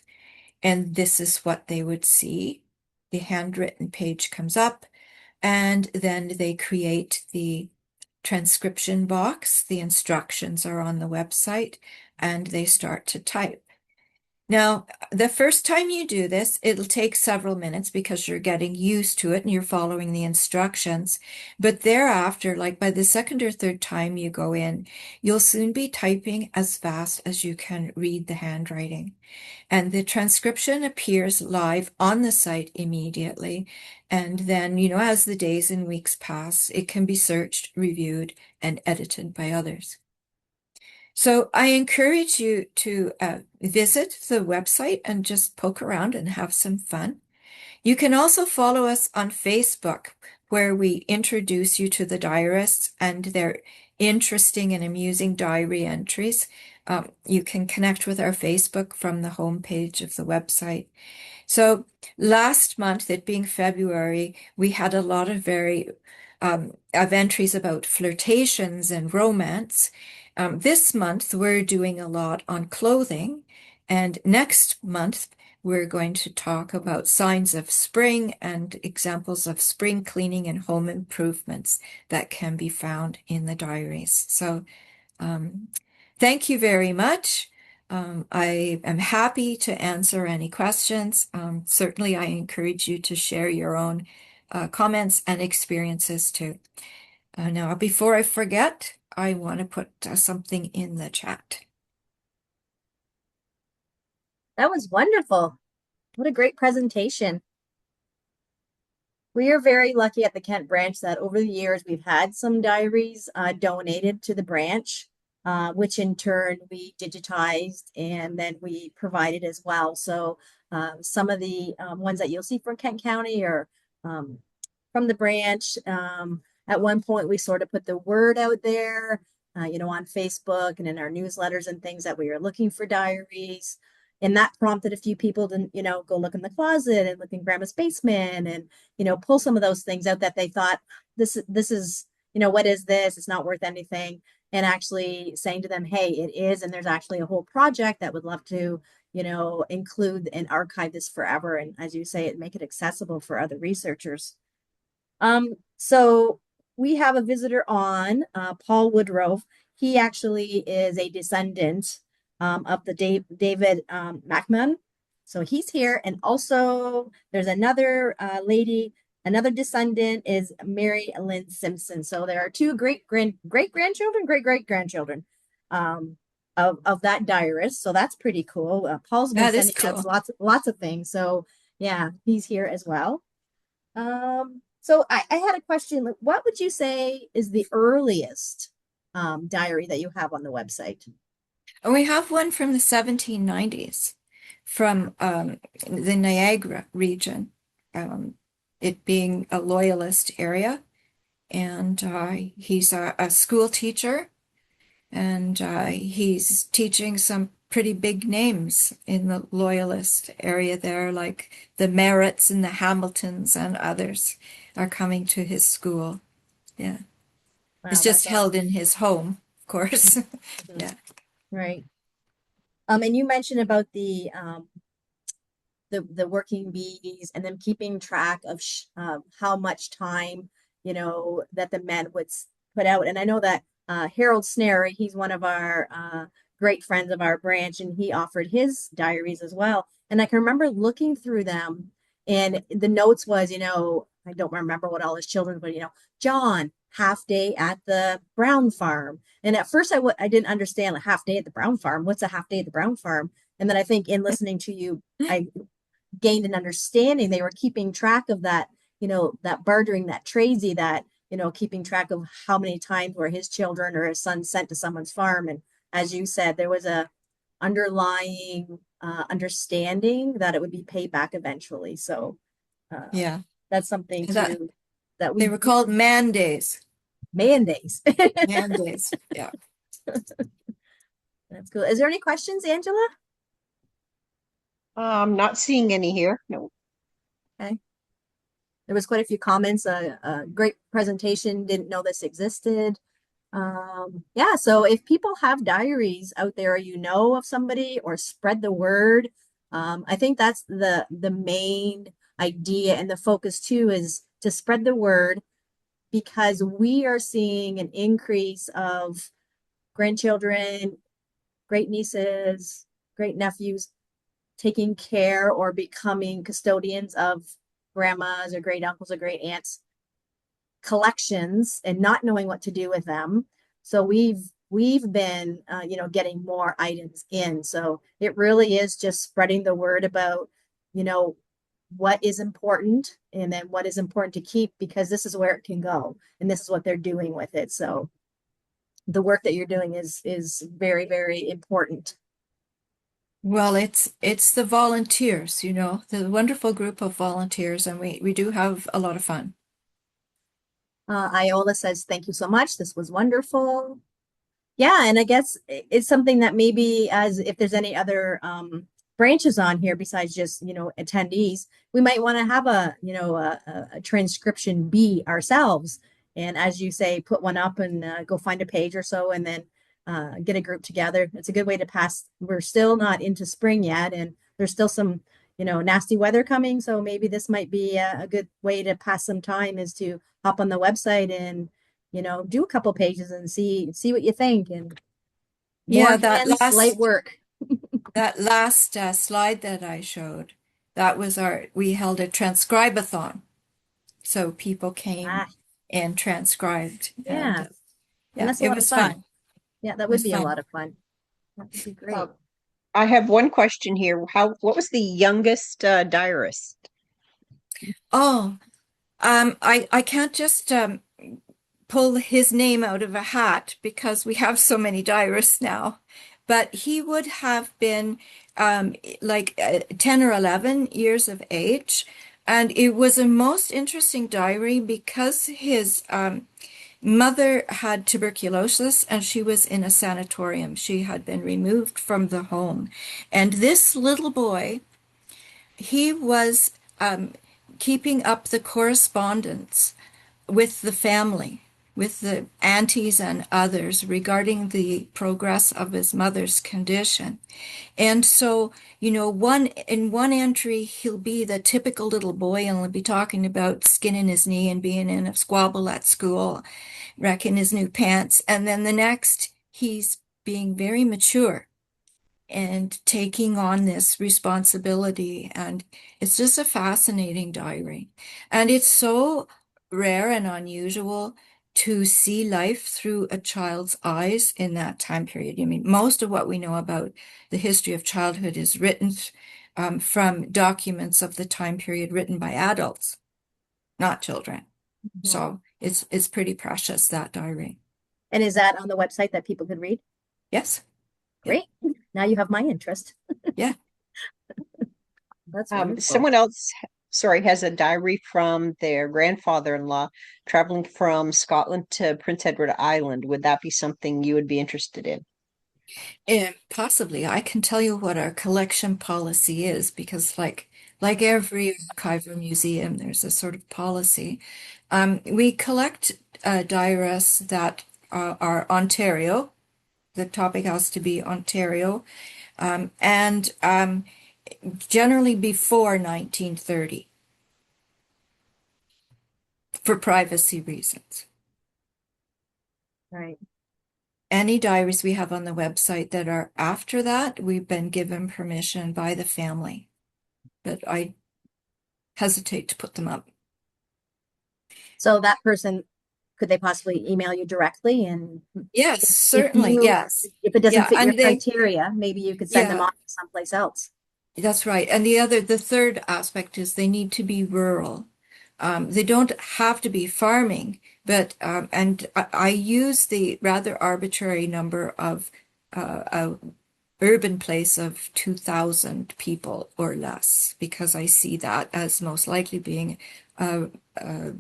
and this is what they would see. The handwritten page comes up, and then they create the transcription box. The instructions are on the website, and they start to type. Now, the first time you do this, it'll take several minutes because you're getting used to it and you're following the instructions. But thereafter, like by the second or third time you go in, you'll soon be typing as fast as you can read the handwriting. And the transcription appears live on the site immediately. And then, as the days and weeks pass, it can be searched, reviewed, and edited by others. So I encourage you to visit the website and just poke around and have some fun. You can also follow us on Facebook, where we introduce you to the diarists and their interesting and amusing diary entries. You can connect with our Facebook from the homepage of the website. So last month, it being February, we had a lot of of entries about flirtations and romance. This month, we're doing a lot on clothing, and next month, we're going to talk about signs of spring and examples of spring cleaning and home improvements that can be found in the diaries. So, thank you very much. I am happy to answer any questions. Certainly, I encourage you to share your own comments and experiences too. Now, before I forget, I want to put something in the chat. That was wonderful. What a great presentation. We are very lucky at the Kent branch that over the years we've had some diaries donated to the branch, which in turn we digitized and then we provided as well. So some of the ones that you'll see from Kent County are from the branch. At one point, we sort of put the word out there, on Facebook and in our newsletters and things that we were looking for diaries. And that prompted a few people to, go look in the closet and look in grandma's basement and, pull some of those things out that they thought this is, what is this? It's not worth anything. And actually saying to them, hey, it is. And there's actually a whole project that would love to, include and archive this forever. And as you say, make it accessible for other researchers. So we have a visitor on, Paul Woodrove. He actually is a descendant of the David Macman. So he's here. And also there's another lady, Another descendant is Mary Lynn Simpson. So there are two great grandchildren, great grandchildren um, of that diarist. So that's pretty cool. Paul's been That is sending us cool. lots of things. So yeah, he's here as well. So I had a question. Like, what would you say is the earliest diary that you have on the website? And we have one from the 1790s from the Niagara region, um, it being a loyalist area. And he's a school teacher, and he's teaching some pretty big names in the loyalist area there, like the Merritts and the Hamiltons and others are coming to his school. Yeah. It's Wow, just that's held awesome. in his home, of course. Mhm. Yeah. Right. And you mentioned about the working bees and them keeping track of how much time that the men would put out. And I know that Harold Snare, he's one of our great friends of our branch, and he offered his diaries as well. And I can remember looking through them, and the notes was, I don't remember what all his children, but John half day at the Brown farm. And at first I didn't understand, like, half day at the Brown farm. What's a half day at the Brown farm? And then I think in listening to you, I gained an understanding. They were keeping track of that, that bartering, that tradesy, that, keeping track of how many times were his children or his son sent to someone's farm. And as you said, there was a underlying understanding that it would be paid back eventually. So uh, Yeah. that's something And that too that they we were called man days. mandates. Man days. Yeah. That's cool. Is there any questions, Angela? Not seeing any here. No. Okay. There was quite a few comments. A great presentation. Didn't know this existed. Yeah, so if people have diaries out there, of somebody, or spread the word. I think that's the main idea, and the focus too is to spread the word, because we are seeing an increase of grandchildren, great nieces, great nephews taking care or becoming custodians of grandmas or great uncles or great aunts collections and not knowing what to do with them. So we've been getting more items in. So it really is just spreading the word about you know what is important, and then what is important to keep, because this is where it can go and this is what they're doing with it. So the work that you're doing is very important. Well, it's the volunteers, the wonderful group of volunteers, and we do have a lot of fun. Iola says, thank you so much. This was wonderful. Yeah, and I guess it's something that maybe, as if there's any other branches on here besides just attendees, we might want to have a transcription bee ourselves. And as you say, put one up and go find a page or so, and then get a group together. It's a good way to pass. We're still not into spring yet, and there's still some nasty weather coming. So maybe this might be a good way to pass some time, is to hop on the website and do a couple pages and see what you think. And more Yeah, hands, light work. that last slide that I showed, that was we held a transcribathon. So people came Ah, and transcribed, and yeah, and yeah, that's a it lot of was fun. fun. Yeah, that It would was be a fun. lot of fun. That would be Uh, great. I have one question here. What was the youngest diarist? Oh, I can't just pull his name out of a hat because we have so many diarists now. But he would have been like 10 or 11 years of age. And it was a most interesting diary because his mother had tuberculosis and she was in a sanatorium. She had been removed from the home. And this little boy, he was keeping up the correspondence with the family, with the aunties and others regarding the progress of his mother's condition. And so, one entry, he'll be the typical little boy and he'll be talking about skinning his knee and being in a squabble at school, wrecking his new pants. And then the next, he's being very mature and taking on this responsibility. And it's just a fascinating diary. And it's so rare and unusual to see life through a child's eyes in that time period. I mean, most of what we know about the history of childhood is written from documents of the time period written by adults, not children. Mhm. So it's pretty precious, that diary. And is that on the website that people could read? Yes. Yeah. Great. Now you have my interest. Yeah. That's wonderful. Someone else, sorry, has a diary from their grandfather-in-law traveling from Scotland to Prince Edward Island. Would that be something you would be interested in? Possibly. I can tell you what our collection policy is because like every archive or museum, there's a sort of policy. We collect diarists that are Ontario. The topic has to be Ontario, and generally before 1930 for privacy reasons. Right. Any diaries we have on the website that are after that, we've been given permission by the family, but I hesitate to put them up. So that person, could they possibly email you directly? And Yes, if certainly. you, Yes. if it doesn't Yeah. fit your And they, criteria, maybe you could send them yeah, on to someplace else. that's right. And the third aspect is they need to be rural. They don't have to be farming, but, and I use the rather arbitrary number of a urban place of 2,000 people or less, because I see that as most likely being a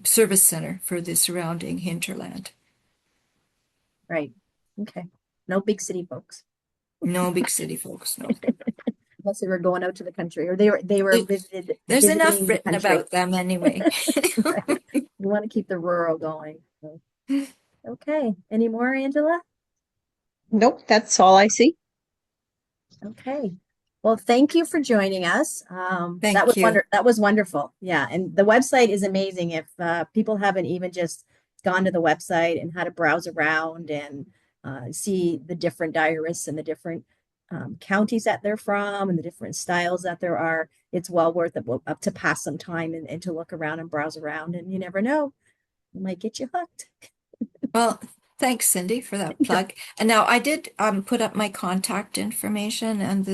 service center for the surrounding hinterland. Right. Okay. No big city folks, No big city folks, no. unless they were going out to the country or they were There's enough visiting the written country. about them anyway. Right. You want to keep the rural going. So, okay. Any more, Angela? Nope, that's all I see. Okay. Well, thank you for joining us. Thank you. That was wonderful. Yeah, and the website is amazing. If people haven't even just gone to the website and had to browse around and see the different diarists and the different counties that they're from and the different styles that there are, it's well worth it up to pass some time and to look around and browse around. And you never know, it might get you hooked. Well, thanks, Cindy, for that plug. And now I did put up my contact information and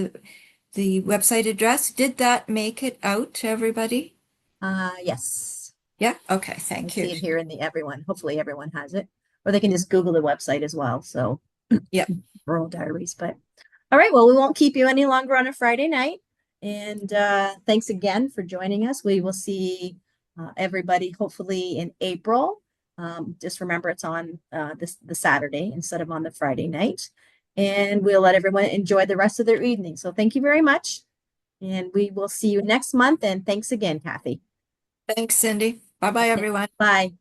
the website address. Did that make it out to everybody? Yes. Yeah. Okay. I Thank see you. it here in the everyone. Hopefully everyone has it. Or they can just Google the website as well. So Yep. rural diaries. But all right, well, we won't keep you any longer on a Friday night. And thanks again for joining us. We will see everybody hopefully in April. Just remember it's on the Saturday instead of on the Friday night. And we'll let everyone enjoy the rest of their evening. So thank you very much. And we will see you next month. And thanks again, Kathy. Thanks, Cindy. Bye bye, Okay. everyone. Bye.